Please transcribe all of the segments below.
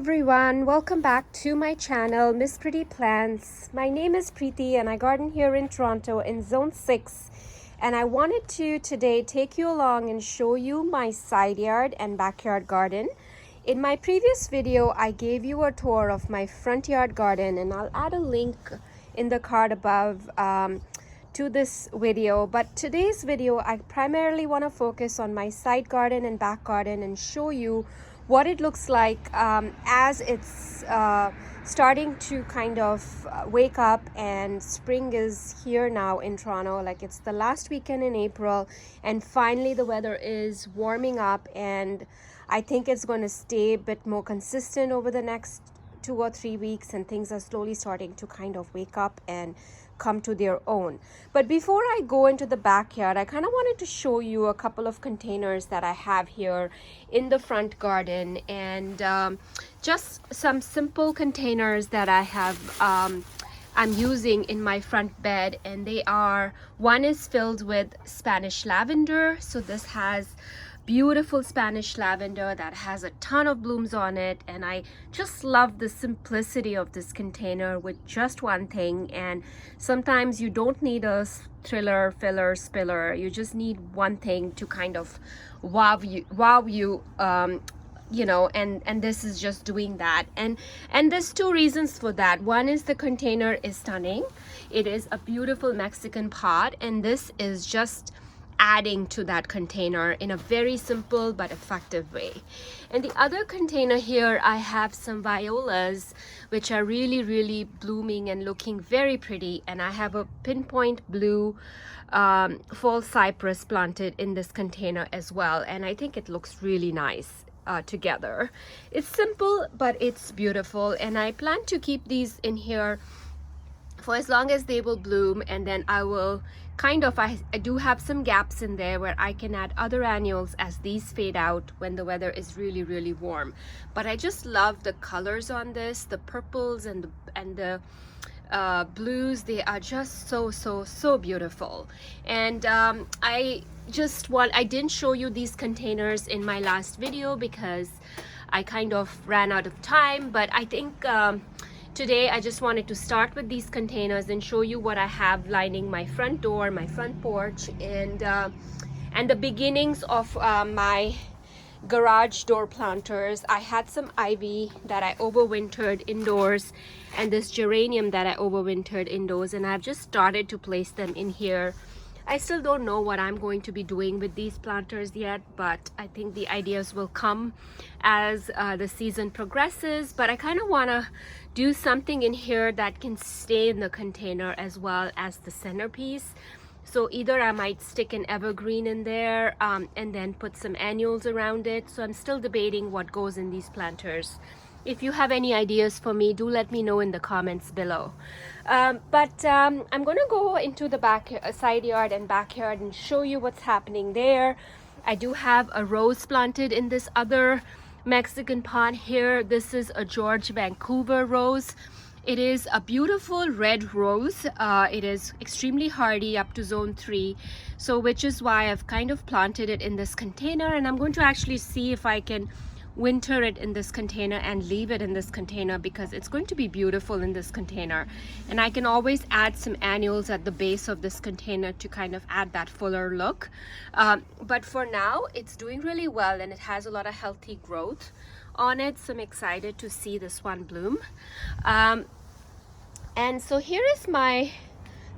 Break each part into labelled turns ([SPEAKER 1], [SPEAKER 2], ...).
[SPEAKER 1] everyone, welcome back to my channel, Miss Pretty Plants. My name is Preeti and I garden here in Toronto in Zone 6, and I wanted to today take you along and show you my side yard and backyard garden. In my previous video, I gave you a tour of my front yard garden, and I'll add a link in the card above to this video. But today's video, I primarily want to focus on my side garden and back garden and show you what it looks like as it's starting to kind of wake up, and spring is here now in Toronto. Like, it's the last weekend in April and finally the weather is warming up, and I think it's going to stay a bit more consistent over the next 2 or 3 weeks, and things are slowly starting to kind of wake up and come to their own. But before I go into the backyard, I kind of wanted to show you a couple of containers that I have here in the front garden, and just some simple containers that I have I'm using in my front bed. And they are, one is filled with Spanish lavender. So this has beautiful Spanish lavender that has a ton of blooms on it, and I just love the simplicity of this container with just one thing. And sometimes you don't need a thriller, filler, spiller. You just need one thing to kind of wow you, you know, and this is just doing that. And there's two reasons for that. One is the container is stunning. It is a beautiful Mexican pot, and this is just adding to that container in a very simple but effective way. And the other container here, I have some violas which are really blooming and looking very pretty, and I have a pinpoint blue fall cypress planted in this container as well, and I think it looks really nice together. It's simple but it's beautiful, and I plan to keep these in here for as long as they will bloom, and then I will kind of, I do have some gaps in there where I can add other annuals as these fade out when the weather is really warm. But I just love the colors on this, the purples and the blues. They are just so beautiful. And I didn't show you these containers in my last video because I kind of ran out of time, but I think today I just wanted to start with these containers and show you what I have lining my front door, my front porch, and the beginnings of my garage door planters. I had some ivy that I overwintered indoors, and this geranium that I overwintered indoors, and I've just started to place them in here. I still don't know what I'm going to be doing with these planters yet, but I think the ideas will come as the season progresses. But I kind of want to do something in here that can stay in the container as well as the centerpiece. So either I might stick an evergreen in there and then put some annuals around it. So I'm still debating what goes in these planters. If you have any ideas for me, do let me know in the comments below. I'm going to go into the side yard and backyard and show you what's happening there. I do have a rose planted in this other Mexican pot here. This is a George Vancouver rose. It is a beautiful red rose. It is extremely hardy up to zone 3, so which is why I've kind of planted it in this container, and I'm going to actually see if I can winter it in this container and leave it in this container, because it's going to be beautiful in this container. And I can always add some annuals at the base of this container to kind of add that fuller look. But for now, it's doing really well, and it has a lot of healthy growth on it, so I'm excited to see this one bloom. And so here is my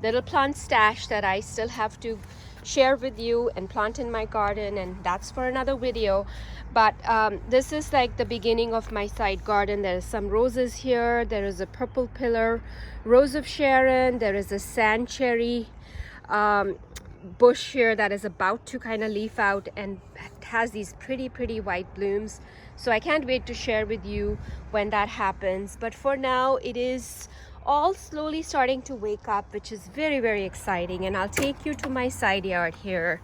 [SPEAKER 1] little plant stash that I still have to share with you and plant in my garden, and that's for another video. But this is like the beginning of my side garden. There's some roses here. There is a purple pillar rose of Sharon. There is a sand cherry bush here that is about to kind of leaf out, and it has these pretty white blooms. So I can't wait to share with you when that happens. But for now, it is all slowly starting to wake up, which is very exciting. And I'll take you to my side yard here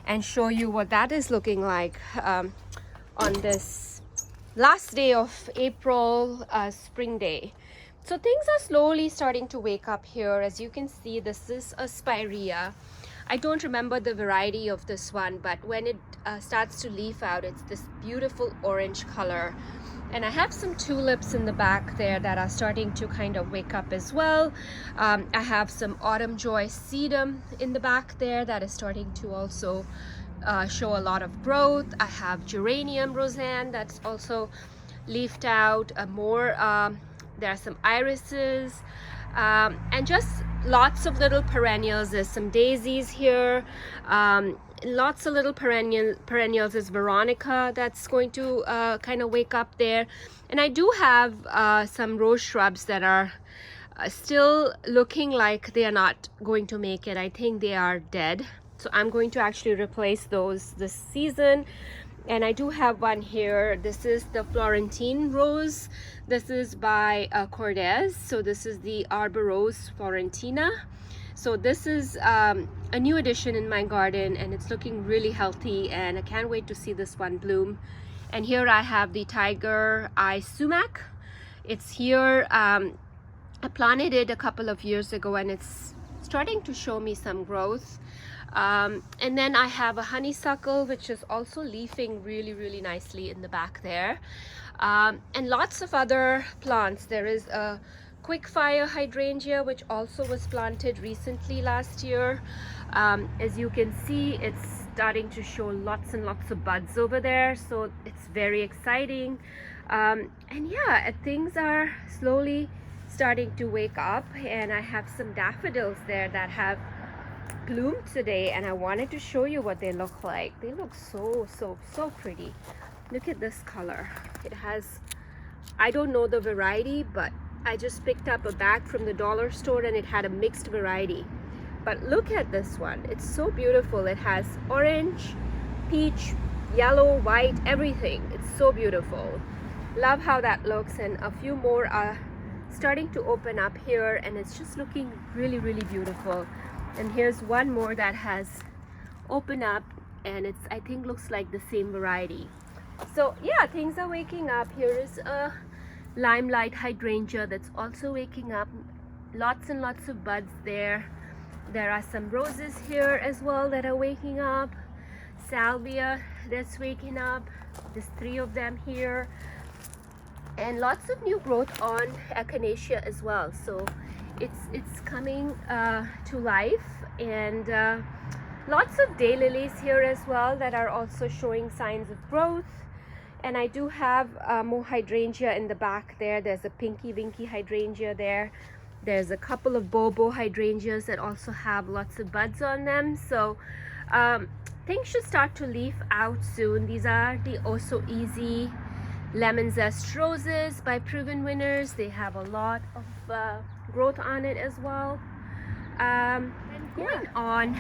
[SPEAKER 1] and show you what that is looking like on this last day of April, spring day. So things are slowly starting to wake up here. As you can see, this is a spirea. I don't remember the variety of this one, but when it starts to leaf out, it's this beautiful orange color. And I have some tulips in the back there that are starting to kind of wake up as well. I have some autumn joy sedum in the back there that is starting to also show a lot of growth. I have geranium roseanne that's also leafed out more. There are some irises and just lots of little perennials. There's some daisies here, lots of little perennials. Is Veronica that's going to kind of wake up there. And I do have some rose shrubs that are still looking like they are not going to make it. I think they are dead, so I'm going to actually replace those this season. And I do have one here. This is the Florentine Rose. This is by Cordes. So this is the Arbor Rose Florentina. So this is a new addition in my garden, and it's looking really healthy, and I can't wait to see this one bloom. And here I have the Tiger Eye Sumac. It's here. I planted it a couple of years ago, and it's starting to show me some growth. And then I have a honeysuckle, which is also leafing really nicely in the back there. And lots of other plants. There is a quickfire hydrangea, which also was planted recently last year. As you can see, it's starting to show lots and lots of buds over there, so it's very exciting. And yeah, things are slowly starting to wake up, and I have some daffodils there that have bloomed today, and I wanted to show you what they look like. They look so pretty. Look at this color. It has, I don't know the variety, but I just picked up a bag from the dollar store and it had a mixed variety. But look at this one. It's so beautiful. It has orange, peach, yellow, white, everything. It's so beautiful. Love how that looks. And a few more are starting to open up here, and it's just looking really beautiful. And here's one more that has opened up, and it's, I think, looks like the same variety. So yeah, things are waking up. Here is a Limelight Hydrangea that's also waking up. Lots and lots of buds there. There are some roses here as well that are waking up. Salvia that's waking up. There's 3 of them here. And lots of new growth on Echinacea as well. So it's coming to life. And lots of daylilies here as well that are also showing signs of growth. And I do have more hydrangea in the back there. There's a pinky winky hydrangea there. There's a couple of bobo hydrangeas that also have lots of buds on them. So things should start to leaf out soon. These are the Oh So Easy Lemon Zest Roses by Proven Winners. They have a lot of growth on it as well. And going on,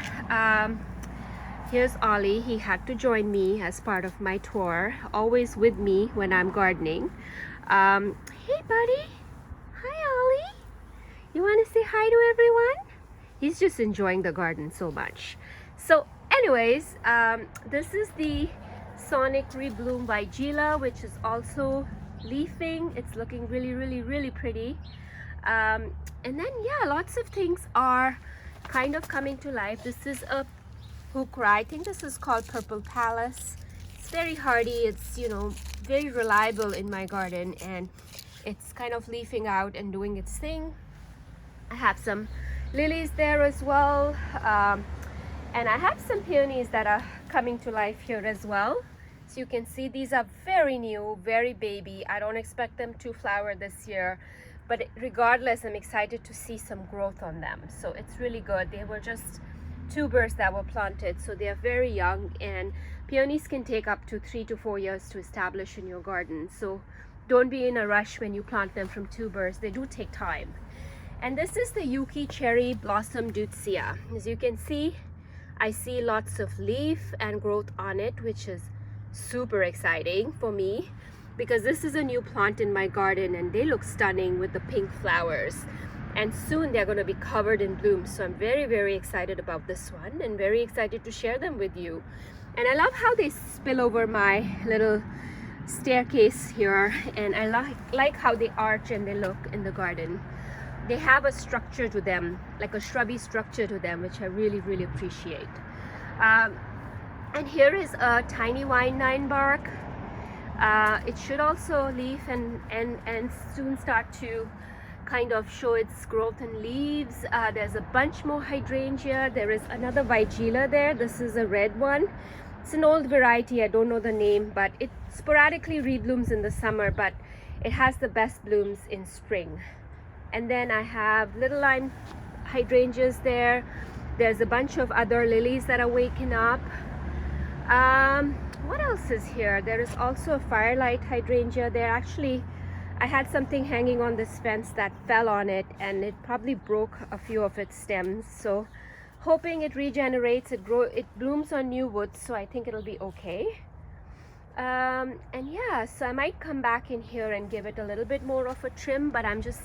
[SPEAKER 1] here's Ollie. He had to join me as part of my tour, always with me when I'm gardening. Hey buddy, hi Ollie. You want to say hi to everyone? He's just enjoying the garden so much. So anyways, this is the Sonic Rebloom by Gila, which is also leafing. It's looking really pretty. And then yeah, lots of things are kind of coming to life. This is a hukra. I think this is called Purple Palace. It's very hardy. It's, you know, very reliable in my garden, and it's kind of leafing out and doing its thing. I have some lilies there as well, and I have some peonies that are coming to life here as well. So you can see these are very new, very baby. I don't expect them to flower this year, but regardless, I'm excited to see some growth on them. So it's really good. They were just tubers that were planted, so they are very young, and peonies can take up to 3 to 4 years to establish in your garden. So don't be in a rush when you plant them from tubers. They do take time. And this is the Yuki Cherry Blossom Deutzia. As you can see, I see lots of leaf and growth on it, which is super exciting for me because this is a new plant in my garden, and they look stunning with the pink flowers. And soon they're going to be covered in bloom. So I'm very excited about this one, and very excited to share them with you. And I love how they spill over my little staircase here, and I like how they arch and they look in the garden. They have a structure to them, like a shrubby structure to them, which I really appreciate. And here is a tiny wine nine bark. It should also leaf and soon start to kind of show its growth in leaves. There's a bunch more hydrangea. There is another Vigila there. This is a red one. It's an old variety, I don't know the name, but it sporadically reblooms in the summer, but it has the best blooms in spring. And then I have little lime hydrangeas there. There's a bunch of other lilies that are waking up. What else is here? There is also a firelight hydrangea there. Actually, I had something hanging on this fence that fell on it, and it probably broke a few of its stems. So hoping it regenerates. It blooms on new wood, so I think it'll be okay. And yeah, so I might come back in here and give it a little bit more of a trim, but I'm just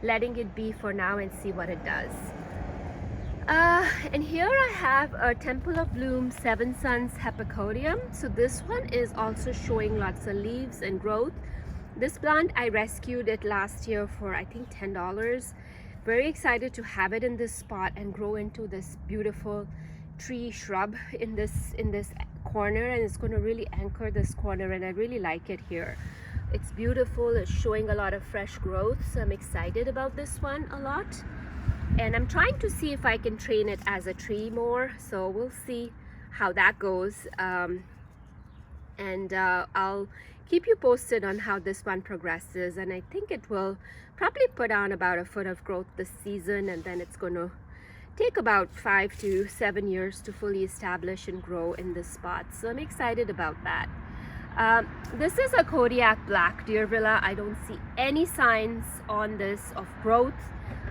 [SPEAKER 1] letting it be for now and see what it does. And here I have a Temple of Bloom Seven Suns Hepatocodium. So this one is also showing lots of leaves and growth. This plant, I rescued it last year for I think $10. Very excited to have it in this spot and grow into this beautiful tree shrub in this corner, and it's going to really anchor this corner, and I really like it here. It's beautiful. It's showing a lot of fresh growth, so I'm excited about this one a lot. And I'm trying to see if I can train it as a tree more, so we'll see how that goes. I'll keep you posted on how this one progresses, and I think it will probably put on about a foot of growth this season, and then it's going to take about 5 to 7 years to fully establish and grow in this spot. So I'm excited about that. This is a Kodiak Black Deer Villa. I don't see any signs on this of growth.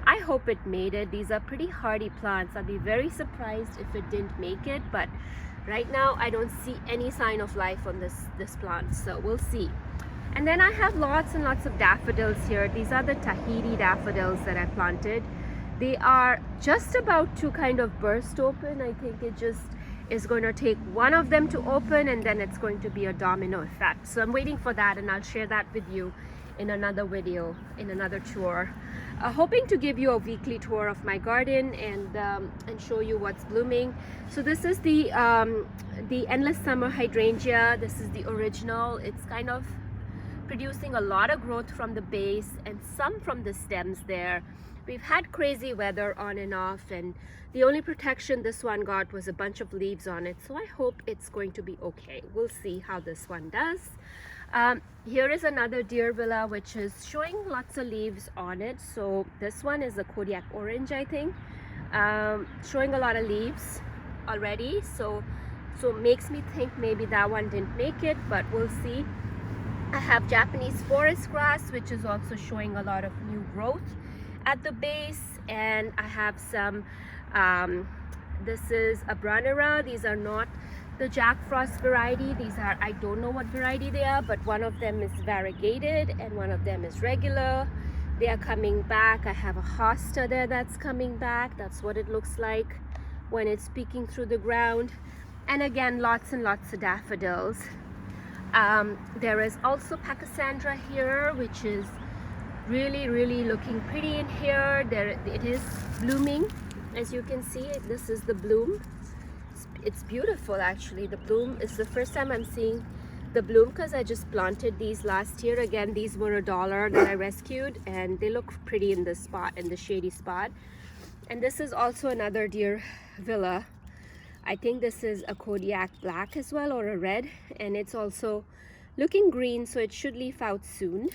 [SPEAKER 1] I hope it made it. These are pretty hardy plants. I'd be very surprised if it didn't make it, but right now I don't see any sign of life on this plant, so we'll see. And then I have lots and lots of daffodils here. These are the Tahiti daffodils that I planted. They are just about to kind of burst open. I think it just is going to take one of them to open, and then it's going to be a domino effect. So I'm waiting for that, and I'll share that with you in another video, in another tour. Hoping to give you a weekly tour of my garden and show you what's blooming. So this is the Endless Summer Hydrangea. This is the original. It's kind of producing a lot of growth from the base and some from the stems there. We've had crazy weather on and off, and the only protection this one got was a bunch of leaves on it, so I hope it's going to be okay. We'll see how this one does. Here is another deer villa which is showing lots of leaves on it. So this one is a Kodiak Orange, I think, showing a lot of leaves already, so makes me think maybe that one didn't make it, but we'll see. I have Japanese forest grass, which is also showing a lot of new growth at the base, and I have some this is a Branera. These are not the Jack Frost variety. These are, I don't know what variety they are, but one of them is variegated and one of them is regular. They are coming back. I have a hosta there that's coming back. That's what it looks like when it's peeking through the ground. And again, lots and lots of daffodils. There is also Pachysandra here, which is really looking pretty in here. It is blooming, as you can see. This is the bloom. It's beautiful, actually. The bloom is the first time I'm seeing the bloom, because I just planted these last year. Again, these were $1 that I rescued, and they look pretty in this spot, in the shady spot. And this is also another deer villa. I think this is a Kodiak Black as well, or a red, and it's also looking green, so it should leaf out soon.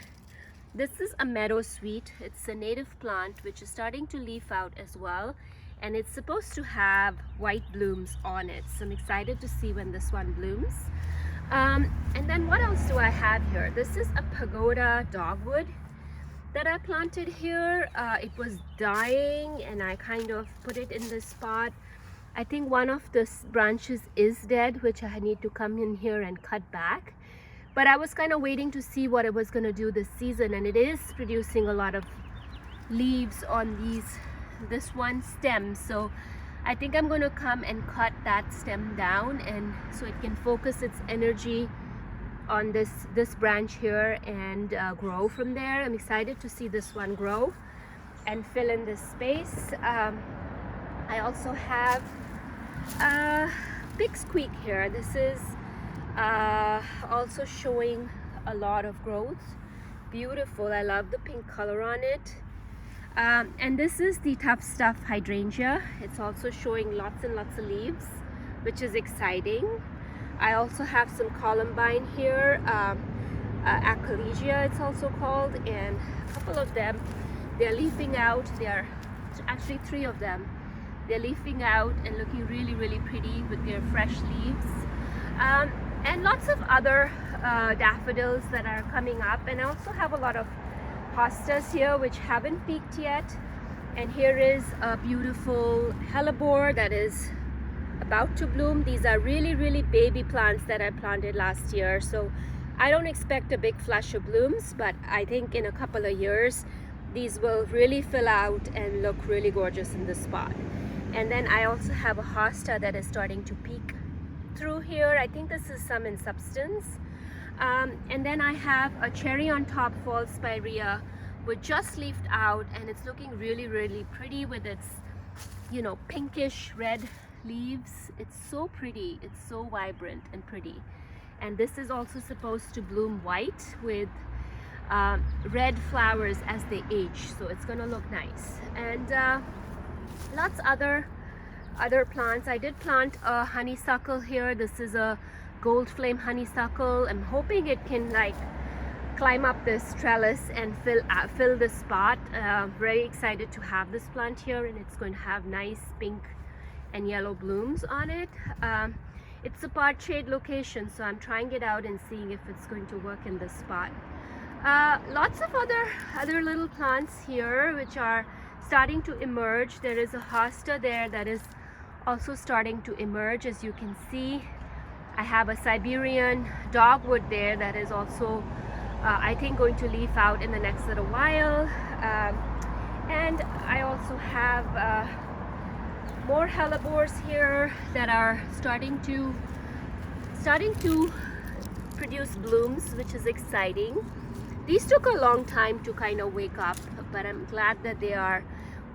[SPEAKER 1] This is a Meadow Sweet. It's a native plant which is starting to leaf out as well, and it's supposed to have white blooms on it, so I'm excited to see when this one blooms. And then what else do I have here? This is a Pagoda Dogwood that I planted here. It was dying, and I kind of put it in this spot. I think one of the branches is dead, which I need to come in here and cut back. But I was kind of waiting to see what it was going to do this season, and it is producing a lot of leaves on this one stem. So I think I'm going to come and cut that stem down, and so it can focus its energy on this branch here and grow from there. I'm excited to see this one grow and fill in this space. I also have Big Squeak here. This is also showing a lot of growth. Beautiful. I love the pink color on it. And this is the Tough Stuff Hydrangea. It's also showing lots and lots of leaves, which is exciting. I also have some Columbine here, Echinacea it's also called, and a couple of them, they're leafing out. There are actually 3 of them. They're leafing out and looking really, really pretty with their fresh leaves. And lots of other daffodils that are coming up. And I also have a lot of hostas here which haven't peaked yet. And here is a beautiful Hellebore that is about to bloom. These are really, really baby plants that I planted last year. So I don't expect a big flush of blooms, but I think in a couple of years, these will really fill out and look really gorgeous in this spot. And then I also have a hosta that is starting to peek through here. I think this is some in substance. And then I have a cherry on top fall spirea, which just leafed out, and it's looking really, really pretty with its, you know, pinkish red leaves. It's so pretty. It's so vibrant and pretty. And this is also supposed to bloom white with red flowers as they age, so it's gonna look nice. And lots other plants. I did plant a honeysuckle here. This is a gold flame honeysuckle. I'm hoping it can like climb up this trellis and fill this spot. Very excited to have this plant here, and it's going to have nice pink and yellow blooms on it. It's a part shade location, so I'm trying it out and seeing if it's going to work in this spot. Lots of other little plants here which are starting to emerge. There is a hosta there that is also starting to emerge. As you can see, I have a Siberian Dogwood there that is also I think going to leaf out in the next little while. And I also have more Hellebores here that are starting to produce blooms, which is exciting. These took a long time to kind of wake up, but I'm glad that they are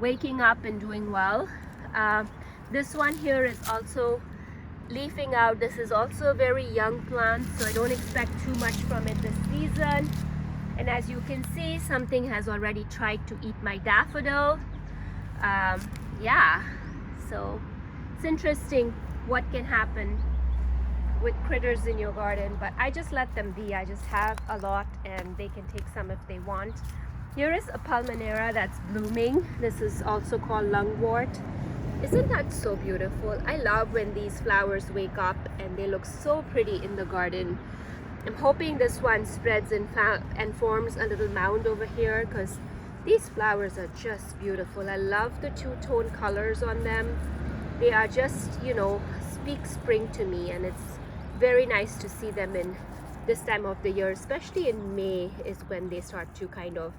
[SPEAKER 1] waking up and doing well. This one here is also leafing out. This is also a very young plant, so I don't expect too much from it this season. And as you can see, something has already tried to eat my daffodil. Yeah, so it's interesting what can happen with critters in your garden, but I just let them be. I just have a lot and they can take some if they want. Here is a Pulmonera that's blooming. This is also called Lungwort. Isn't that so beautiful? I love when these flowers wake up and they look so pretty in the garden. I'm hoping this one spreads and forms a little mound over here, because these flowers are just beautiful. I love the two-tone colors on them. They are just, you know, speak spring to me, and it's very nice to see them in this time of the year, especially in May is when they start to kind of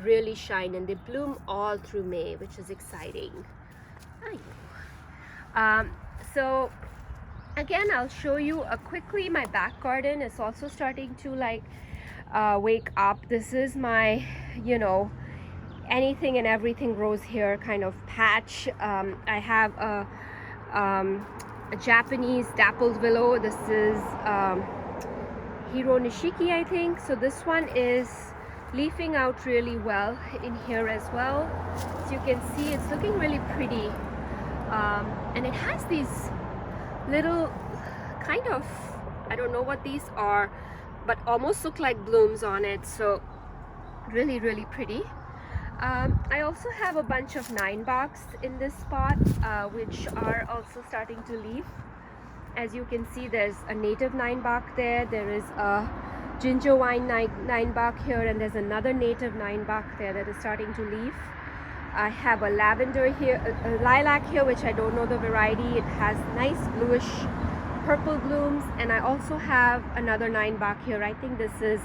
[SPEAKER 1] really shine, and they bloom all through May, which is exciting. So again, I'll show you quickly my back garden is also starting to like wake up. This is my, you know, anything and everything grows here kind of patch. I have a Japanese Dapples willow. This is Hiro Nishiki, I think. So this one is leafing out really well in here as well. As you can see, it's looking really pretty. And it has these little kind of, I don't know what these are, but almost look like blooms on it. So really, really pretty. I also have a bunch of 9-box in this spot, which are also starting to leaf. As you can see, there's a native 9-box there. There is a ginger wine 9-box here, and there's another native 9-box there that is starting to leaf. I have a lavender here, a lilac here, which I don't know the variety. It has nice bluish purple blooms, and I also have another 9-box here. I think this is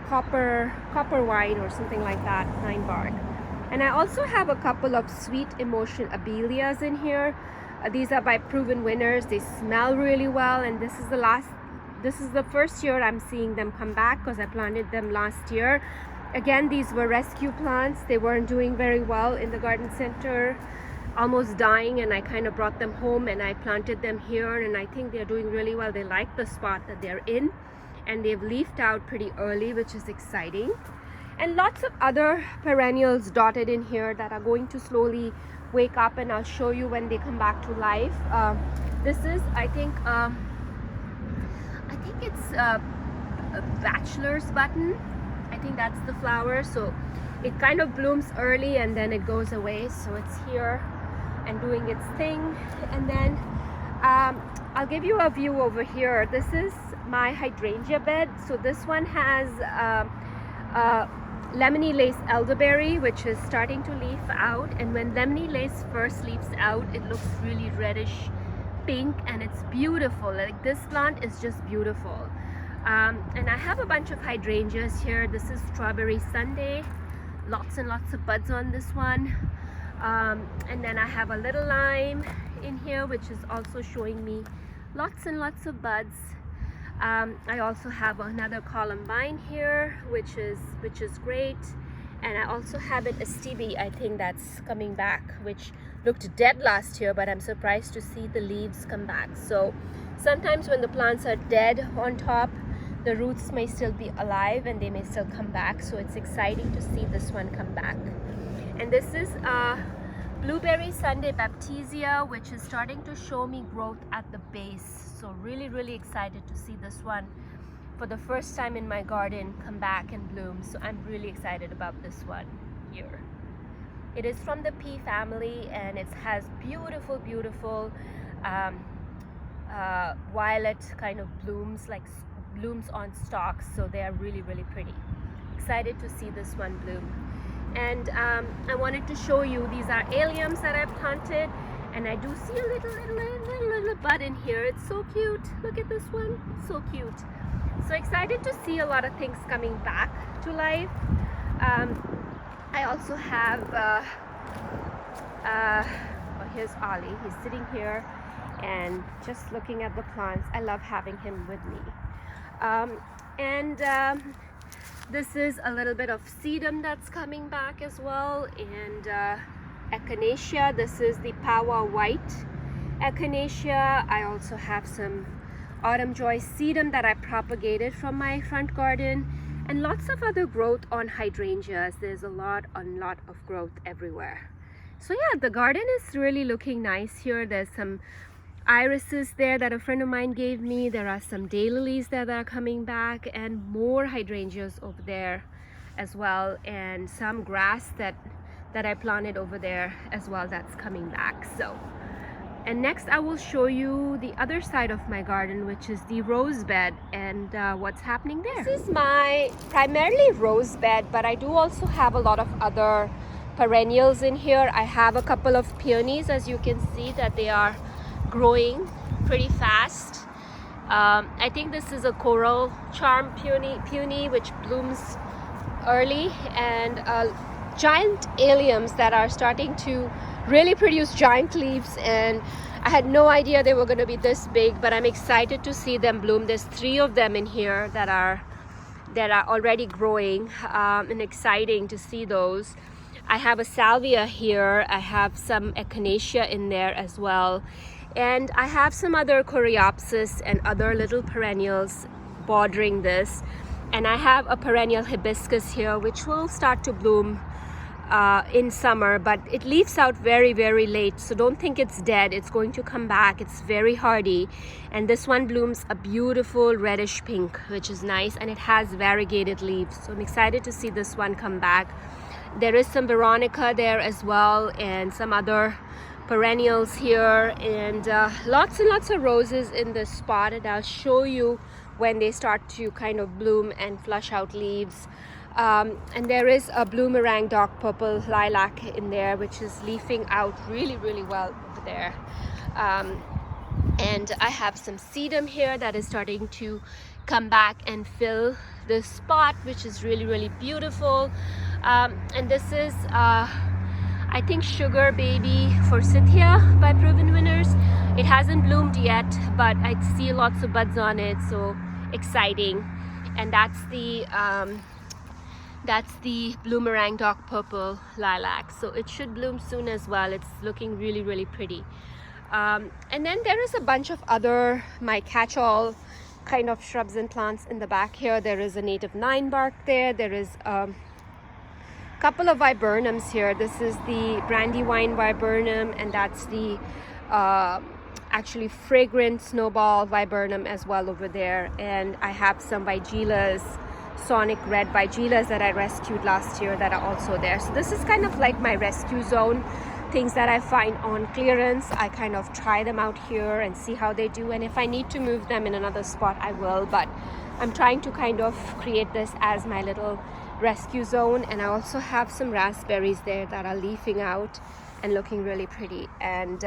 [SPEAKER 1] copper wine or something like that, 9-box. And I also have a couple of Sweet Emotion abelias in here. These are by Proven Winners. They smell really well, and this is the first year I'm seeing them come back, because I planted them last year. Again, these were rescue plants. They weren't doing very well in the garden center, almost dying, and I kind of brought them home and I planted them here, and I think they're doing really well. They like the spot that they're in, and they've leafed out pretty early, which is exciting. And lots of other perennials dotted in here that are going to slowly wake up, and I'll show you when they come back to life. This is, I think it's a bachelor's button. I think that's the flower. So it kind of blooms early and then it goes away. So it's here and doing its thing. And then I'll give you a view over here. This is my hydrangea bed. So this one has lemony lace elderberry, which is starting to leaf out. And when lemony lace first leaves out, it looks really reddish pink, and it's beautiful. Like, this plant is just beautiful. And I have a bunch of hydrangeas here. This is strawberry Sundae, lots and lots of buds on this one. And then I have a little lime in here, which is also showing me lots and lots of buds. I also have another Columbine here, which is great. And I also have an Stevie, I think that's coming back, which looked dead last year, but I'm surprised to see the leaves come back. So sometimes when the plants are dead on top, the roots may still be alive and they may still come back. So it's exciting to see this one come back. And this is blueberry Sundae Baptisia, which is starting to show me growth at the base. So really, really excited to see this one for the first time in my garden come back and bloom. So I'm really excited about this one here. It is from the pea family, and it has beautiful, beautiful violet kind of blooms, like blooms on stalks. So they are really, really pretty. Excited to see this one bloom. And I wanted to show you, these are alliums that I planted, and I do see a little bud in here. It's so cute. Look at this one, so cute. So excited to see a lot of things coming back to life. I also have oh, here's Ollie. He's sitting here and just looking at the plants. I love having him with me. This is a little bit of sedum that's coming back as well, and Echinacea. This is the Power White Echinacea. I also have some Autumn Joy sedum that I propagated from my front garden, and lots of other growth on hydrangeas. There's a lot of growth everywhere. So yeah, the garden is really looking nice here. There's some irises there that a friend of mine gave me. There are some daylilies that are coming back, and more hydrangeas over there as well, and some grass that I planted over there as well that's coming back. So, and next I will show you the other side of my garden, which is the rose bed, and what's happening there. This is my primarily rose bed, but I do also have a lot of other perennials in here. I have a couple of peonies, as you can see that they are growing pretty fast. I think this is a coral charm peony which blooms early, and giant alliums that are starting to really produce giant leaves, and I had no idea they were going to be this big, but I'm excited to see them bloom. There's 3 of them in here that are already growing, and exciting to see those. I have a salvia here. I have some echinacea in there as well, and I have some other coreopsis and other little perennials bordering this, and I have a perennial hibiscus here which will start to bloom in summer, but it leaves out very, very late, so don't think it's dead. It's going to come back. It's very hardy, and this one blooms a beautiful reddish pink, which is nice, and it has variegated leaves, so I'm excited to see this one come back. There is some veronica there as well, and some other perennials here, and lots and lots of roses in this spot, and I'll show you when they start to kind of bloom and flush out leaves. And there is a bloomerang dark purple lilac in there, which is leafing out really, really well over there. And I have some sedum here that is starting to come back and fill this spot, which is really, really beautiful. And this is I think Sugar Baby Forsythia by Proven Winners. It hasn't bloomed yet, but I see lots of buds on it, so exciting. And that's the bloomerang dark purple lilac, so it should bloom soon as well. It's looking really, really pretty. And then there is a bunch of other my catch-all kind of shrubs and plants in the back here. There is a native 9 bark there. There is a couple of viburnums here. This is the brandywine viburnum, and that's the actually fragrant snowball viburnum as well over there. And I have some vigilas, sonic red vigilas that I rescued last year that are also there. So this is kind of like my rescue zone. Things that I find on clearance, I kind of try them out here and see how they do, and if I need to move them in another spot, I will. But I'm trying to kind of create this as my little rescue zone. And I also have some raspberries there that are leafing out and looking really pretty. And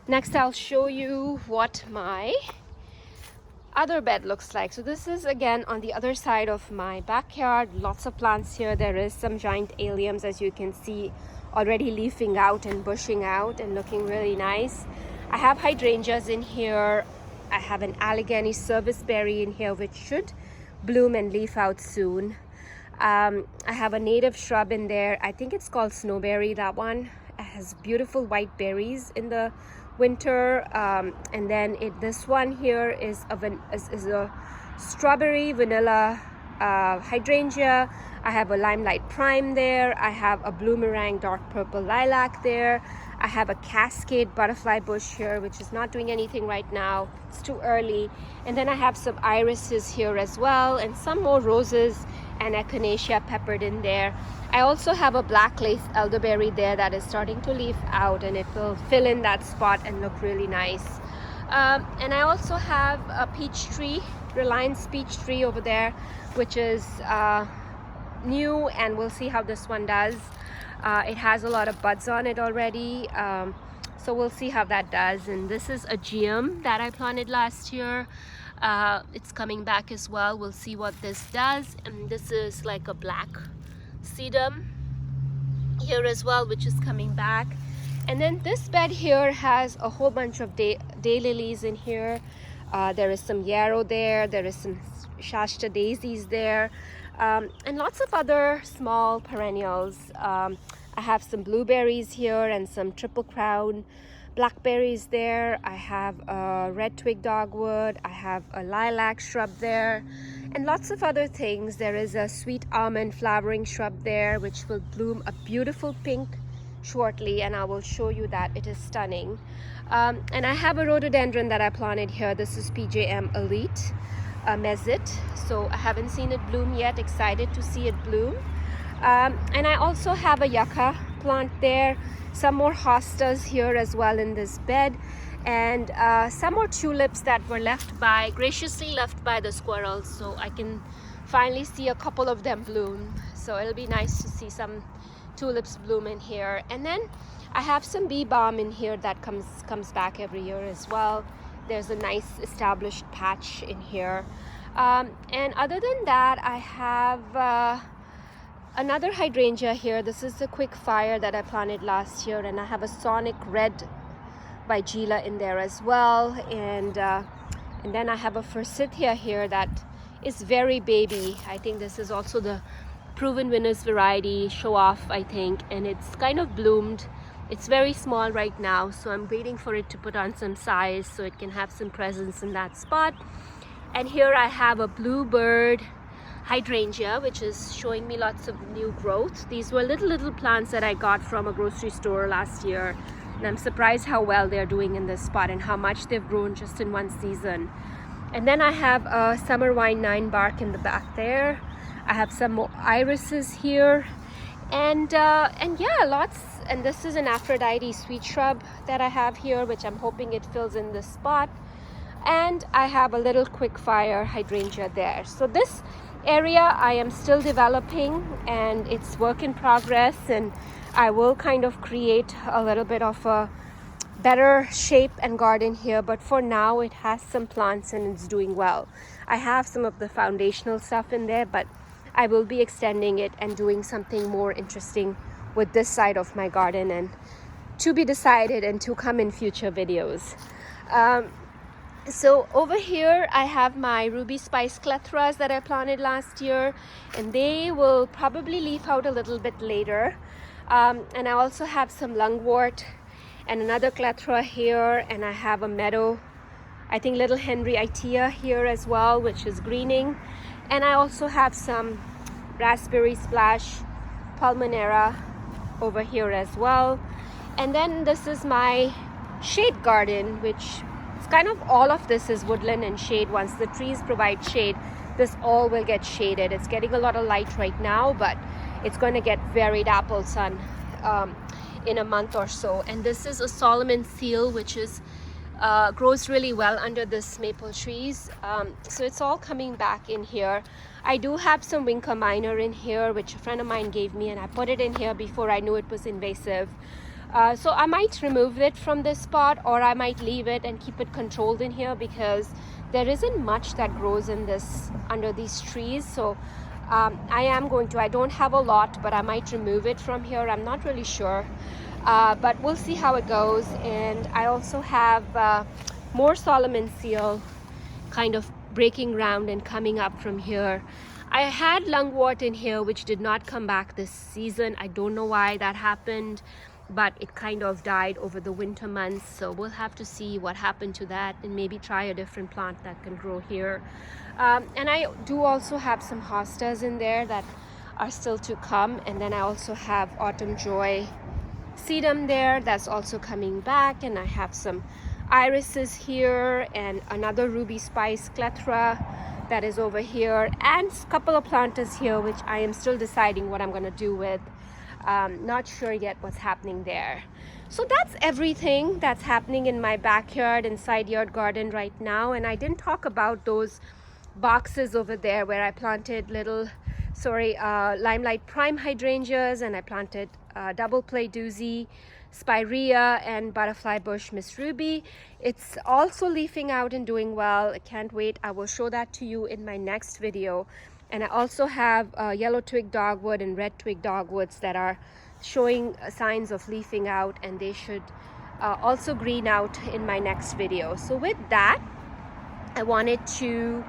[SPEAKER 1] next I'll show you what my other bed looks like. So this is again on the other side of my backyard. Lots of plants here. There is some giant alliums, as you can see, already leafing out and bushing out and looking really nice. I have hydrangeas in here. I have an Allegheny serviceberry in here, which should bloom and leaf out soon. I have a native shrub in there. I think it's called snowberry. That one has beautiful white berries in the winter. And then this one here is a strawberry vanilla hydrangea. I have a limelight prime there. I have a bloomerang dark purple lilac there. I have a cascade butterfly bush here, which is not doing anything right now. It's too early. And then I have some irises here as well, and some more roses and echinacea peppered in there. I also have a black lace elderberry there that is starting to leaf out, and it will fill in that spot and look really nice. And I also have a peach tree, Reliance peach tree over there, which is new, and we'll see how this one does. It has a lot of buds on it already, so we'll see how that does. And this is a geum that I planted last year. It's coming back as well. We'll see what this does. And this is like a black sedum here as well, which is coming back. And then this bed here has a whole bunch of daylilies in here. There is some yarrow there. There is some Shasta daisies there. And lots of other small perennials. I have some blueberries here and some triple crown blackberries there. I have a red twig dogwood. I have a lilac shrub there, and lots of other things. There is a sweet almond flowering shrub there, which will bloom a beautiful pink shortly, and I will show you that. It is stunning. And I have a rhododendron that I planted here. This is PJM Elite Mezzit. So I haven't seen it bloom yet. Excited to see it bloom. And I also have a yucca plant there. Some more hostas here as well in this bed, and some more tulips that were graciously left by the squirrels. So I can finally see a couple of them bloom. So it'll be nice to see some tulips bloom in here. And then I have some bee balm in here that comes back every year as well. There's a nice established patch in here. And other than that, I have another hydrangea here. This is a quick fire that I planted last year, and I have a sonic red vigila in there as well. And then I have a Forsythia here that is very baby. I think this is also the Proven Winners variety, show off, I think, and it's kind of bloomed. It's very small right now, so I'm waiting for it to put on some size so it can have some presence in that spot. And here I have a bluebird hydrangea, which is showing me lots of new growth. These were little plants that I got from a grocery store last year, and I'm surprised how well they're doing in this spot and how much they've grown just in one season. And then I have a summer wine 9 bark in the back there. I have some more irises here, and yeah, lots. And this is an Aphrodite sweet shrub that I have here, which I'm hoping it fills in this spot. And I have a little quick fire hydrangea there. So this area I am still developing, and it's work in progress, and I will kind of create a little bit of a better shape and garden here, but for now it has some plants and it's doing well. I have some of the foundational stuff in there, but I will be extending it and doing something more interesting with this side of my garden, and to be decided and to come in future videos. So over here I have my ruby spice clethras that I planted last year, and they will probably leaf out a little bit later. And I also have some lungwort and another clethra here, and I have a meadow I think little Henrietia here as well, which is greening. And I also have some raspberry splash pulmonera over here as well. And then this is my shade garden, which it's kind of all of this is woodland and shade. Once the trees provide shade, this all will get shaded. It's getting a lot of light right now, but it's going to get very dapple sun in a month or so. And this is a Solomon seal, which is grows really well under this maple trees. So it's all coming back in here. I do have some Winker minor in here, which a friend of mine gave me, and I put it in here before I knew it was invasive. So I might remove it from this spot, or I might leave it and keep it controlled in here, because there isn't much that grows in this under these trees. So I don't have a lot, but I might remove it from here. I'm not really sure, but we'll see how it goes. And I also have more Solomon seal kind of breaking ground and coming up from here. I had Lungwort in here, which did not come back this season. I don't know why that happened, but it kind of died over the winter months. So we'll have to see what happened to that and maybe try a different plant that can grow here. And I do also have some hostas in there that are still to come. And then I also have Autumn Joy sedum there that's also coming back. And I have some irises here and another ruby spice clethra that is over here, and a couple of planters here, which I am still deciding what I'm going to do with. Not sure yet what's happening there. So that's everything that's happening in my backyard and side yard garden right now. And I didn't talk about those boxes over there where I planted Limelight prime hydrangeas, and I planted double play doozy, spirea, and butterfly bush Miss Ruby. It's also leafing out and doing well. I can't wait. I will show that to you in my next video. And I also have yellow twig dogwood and red twig dogwoods that are showing signs of leafing out, and they should also green out in my next video. So with that, I wanted to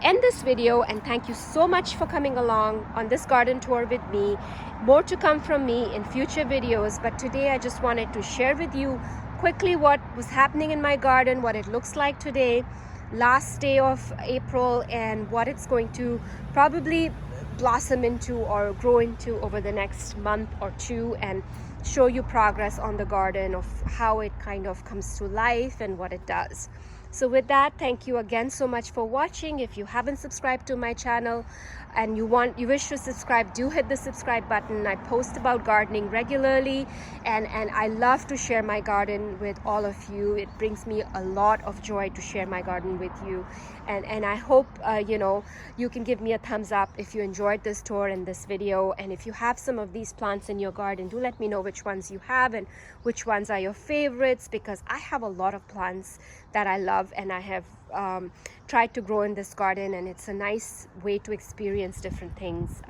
[SPEAKER 1] end this video and thank you so much for coming along on this garden tour with me. More to come from me in future videos, but today I just wanted to share with you quickly what was happening in my garden, what it looks like today, last day of April, and what it's going to probably blossom into or grow into over the next month or two, and show you progress on the garden of how it kind of comes to life and what it does. So with that, thank you again so much for watching. If you haven't subscribed to my channel and you wish to subscribe, do hit the subscribe button. I post about gardening regularly, and I love to share my garden with all of you. It brings me a lot of joy to share my garden with you, and I hope you can give me a thumbs up if you enjoyed this tour and this video. And if you have some of these plants in your garden, do let me know which ones you have and which ones are your favorites, because I have a lot of plants that I love and I have tried to grow in this garden, and it's a nice way to experience different things.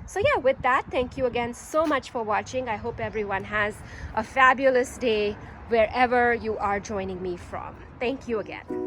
[SPEAKER 1] So yeah, with that, thank you again so much for watching. I hope everyone has a fabulous day wherever you are joining me from. Thank you again.